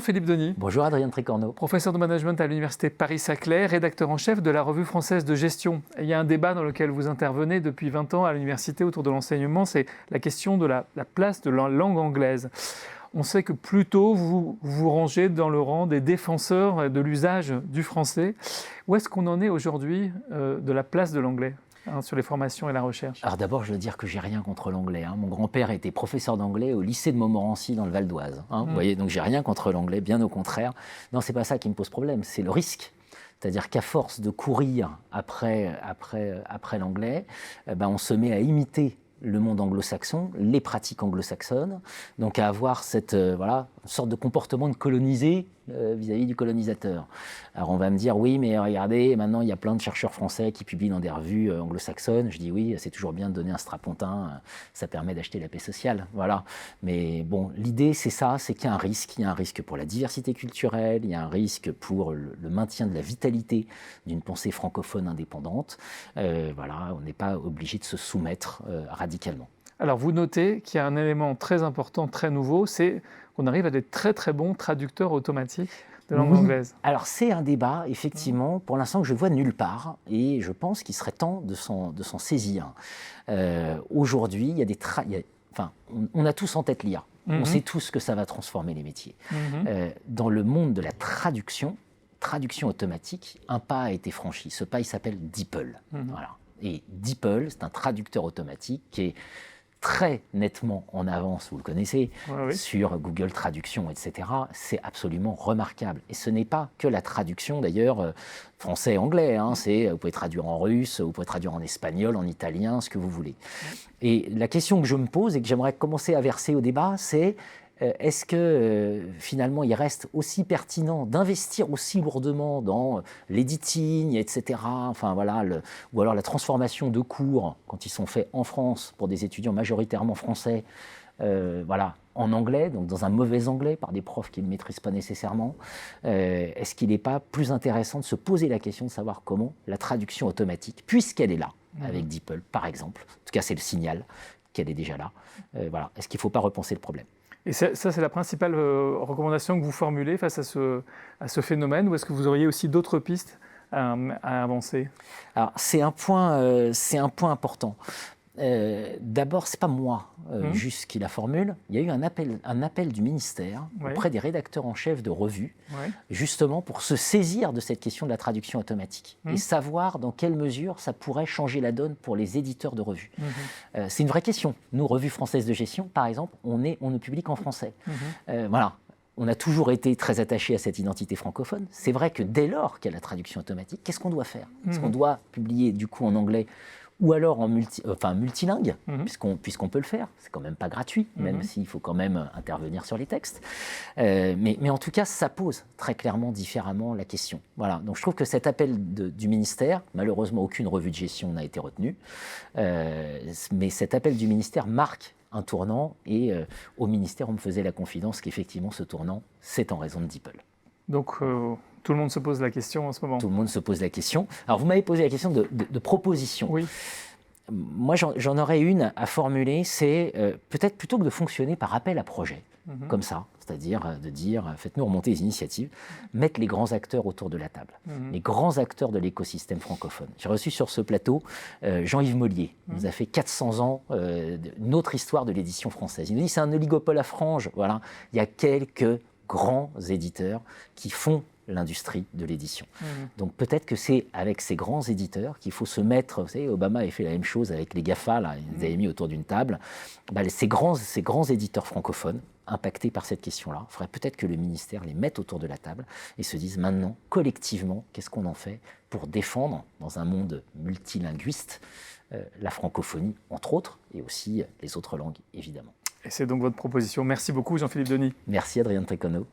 Jean-Philippe Denis. Bonjour Adrien Tricorneau. Professeur de management à l'Université Paris-Saclay, rédacteur en chef de la Revue française de gestion. Et il y a un débat dans lequel vous intervenez depuis 20 ans à l'université autour de l'enseignement, c'est la question de la place de la langue anglaise. On sait que plutôt vous vous rangez dans le rang des défenseurs de l'usage du français. Où est-ce qu'on en est aujourd'hui de la place de l'anglais sur les formations et la recherche? Alors d'abord, je veux dire que j'ai rien contre l'anglais. Mon grand-père était professeur d'anglais au lycée de Montmorency dans le Val d'Oise. Vous voyez, donc j'ai rien contre l'anglais, bien au contraire. Non, c'est pas ça qui me pose problème, c'est le risque. C'est-à-dire qu'à force de courir après l'anglais, on se met à imiter le monde anglo-saxon, les pratiques anglo-saxonnes, donc à avoir cette sorte de comportement de colonisé vis-à-vis du colonisateur. Alors on va me dire, oui, mais regardez, maintenant il y a plein de chercheurs français qui publient dans des revues anglo-saxonnes. Je dis oui, c'est toujours bien de donner un strapontin, ça permet d'acheter la paix sociale, voilà. Mais bon, l'idée c'est ça, c'est qu'il y a un risque. Il y a un risque pour la diversité culturelle, il y a un risque pour le maintien de la vitalité d'une pensée francophone indépendante. On n'est pas obligé de se soumettre radicalement. Alors vous notez qu'il y a un élément très important, très nouveau, c'est qu'on arrive à des très très bons traducteurs automatiques de langue anglaise. Alors c'est un débat, effectivement, pour l'instant que je ne vois nulle part, et je pense qu'il serait temps de s'en saisir. Aujourd'hui, il y a des on a tous en tête l'IA. On sait tous que ça va transformer les métiers. Dans le monde de la traduction automatique, un pas a été franchi. Ce pas, il s'appelle DeepL. Voilà. Et DeepL, c'est un traducteur automatique qui est très nettement en avance, vous le connaissez, sur Google Traduction, etc. C'est absolument remarquable. Et ce n'est pas que la traduction, d'ailleurs, français-anglais. Vous pouvez traduire en russe, vous pouvez traduire en espagnol, en italien, ce que vous voulez. Et la question que je me pose et que j'aimerais commencer à verser au débat, c'est est-ce que finalement il reste aussi pertinent d'investir aussi lourdement dans l'editing, etc. Ou alors la transformation de cours quand ils sont faits en France pour des étudiants majoritairement français, en anglais, donc dans un mauvais anglais par des profs qui ne maîtrisent pas nécessairement. Est-ce qu'il n'est pas plus intéressant de se poser la question de savoir comment la traduction automatique, puisqu'elle est là avec DeepL par exemple, en tout cas c'est le signal qu'elle est déjà là, est-ce qu'il ne faut pas repenser le problème? Et ça, c'est la principale recommandation que vous formulez face à ce phénomène, ou est-ce que vous auriez aussi d'autres pistes à avancer? Alors, c'est un point important. D'abord, ce n'est pas moi juste qui la formule. Il y a eu un appel du ministère auprès des rédacteurs en chef de revues, justement pour se saisir de cette question de la traduction automatique et savoir dans quelle mesure ça pourrait changer la donne pour les éditeurs de revues. C'est une vraie question. Nous, Revue française de gestion, par exemple, on ne publie qu'en français. On a toujours été très attachés à cette identité francophone. C'est vrai que dès lors qu'il y a la traduction automatique, qu'est-ce qu'on doit faire? Est-ce qu'on doit publier du coup en anglais ou alors en multilingue, puisqu'on peut le faire. C'est quand même pas gratuit, même s'il faut quand même intervenir sur les textes. Mais en tout cas, ça pose très clairement différemment la question. Voilà. Donc je trouve que cet appel du ministère, malheureusement aucune revue de gestion n'a été retenue, mais cet appel du ministère marque un tournant, et au ministère, on me faisait la confidence qu'effectivement ce tournant, c'est en raison de DeepL. Donc tout le monde se pose la question en ce moment. Tout le monde se pose la question. Alors vous m'avez posé la question de proposition. Oui. Moi j'en aurais une à formuler, c'est peut-être plutôt que de fonctionner par appel à projet, comme ça, c'est-à-dire de dire faites-nous remonter les initiatives, mettre les grands acteurs autour de la table, les grands acteurs de l'écosystème francophone. J'ai reçu sur ce plateau Jean-Yves Mollier, il nous a fait 400 ans une autre histoire de l'édition française. Il nous dit c'est un oligopole à franges, voilà. Il y a quelques grands éditeurs qui font l'industrie de l'édition. Donc peut-être que c'est avec ces grands éditeurs qu'il faut se mettre, vous savez, Obama avait fait la même chose avec les GAFA, là, ils les avaient mis autour d'une table. Ces grands éditeurs francophones, impactés par cette question-là, il faudrait peut-être que le ministère les mette autour de la table et se dise maintenant, collectivement, qu'est-ce qu'on en fait pour défendre, dans un monde multilinguiste, la francophonie, entre autres, et aussi les autres langues, évidemment. Et c'est donc votre proposition. Merci beaucoup, Jean-Philippe Denis. Merci, Adrien Tricorneau.